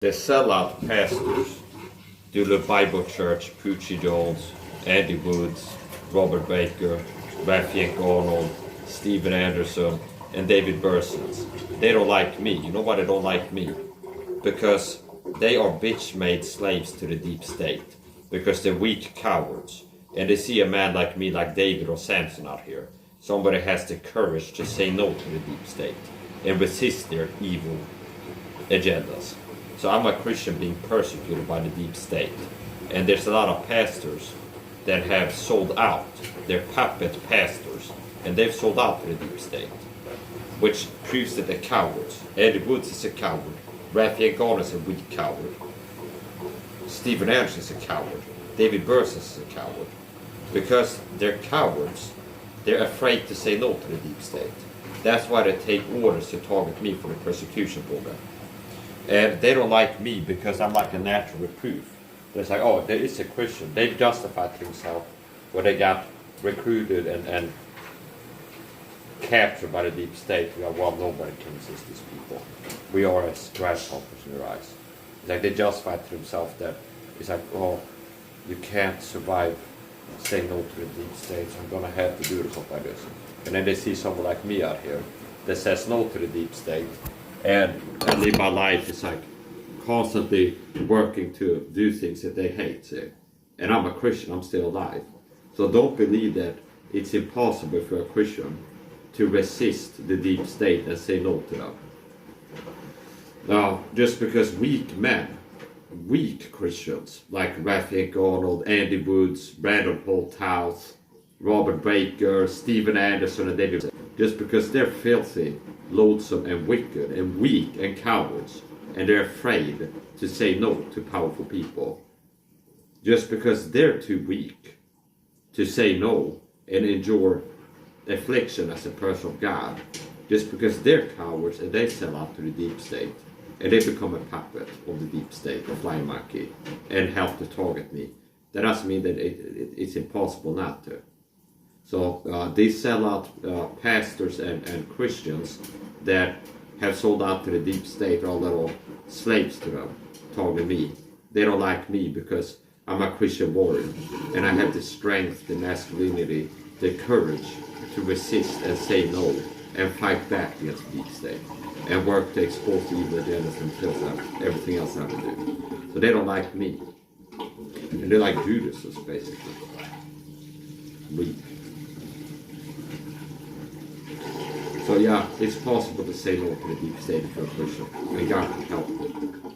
The sellout pastors, Duluth Bible Church, Poochie Jones, Andy Woods, Robert Baker, Yankee Arnold, Stephen Anderson, and David Bursons. They don't like me. You know why they don't like me? Because they are bitch-made slaves to the deep state. Because they're weak cowards. And they see a man like me, like David or Samson out here. Somebody has the courage to say no to the deep state and resist their evil agendas. So I'm a Christian being persecuted by the deep state. And there's a lot of pastors that have sold out. They're puppet pastors. And they've sold out to the deep state. Which proves that they're cowards. Eddie Woods is a coward. Yankee Arnold is a weak coward. Stephen Anderson is a coward. David Bursons is a coward. Because they're cowards, they're afraid to say no to the deep state. That's why they take orders to target me for the persecution program. And they don't like me because I'm like a natural reproof. They're like, oh, there is a Christian. They justified themselves when they got recruited and captured by the deep state. We are, well, nobody can resist these people. We are as grasshoppers in their eyes. It's like they justified to themselves that it's like, oh, you can't survive saying no to the deep state, so I'm going to have to do something like this. And then they see someone like me out here that says no to the deep state, and I live my life is like constantly working to do things that they hate. See? And I'm a Christian, I'm still alive. So don't believe that it's impossible for a Christian to resist the deep state and say no to them. Now, just because weak men, weak Christians like Yankee Arnold, Andy Woods, Brandon Holt-House, Robert Baker, Stephen Anderson, and David, just because they're filthy, loathsome, and wicked, and weak, and cowards, and they're afraid to say no to powerful people, just because they're too weak to say no and endure affliction as a person of God, just because they're cowards and they sell out to the deep state, and they become a puppet of the deep state, a flying monkey, and help to target me, that doesn't mean that it's impossible not to. So these sellout pastors and Christians that have sold out to the deep state are little slaves to them, targeting me. They don't like me because I'm a Christian warrior, and I have the strength, the masculinity, the courage to resist and say no and fight back against the deep state and work to expose the evil agendas themselves and everything else I would do. So they don't like me. And they're like Judases, basically. Weak. So yeah, it's possible to say no to the deep state if you're a Christian. And God can help you.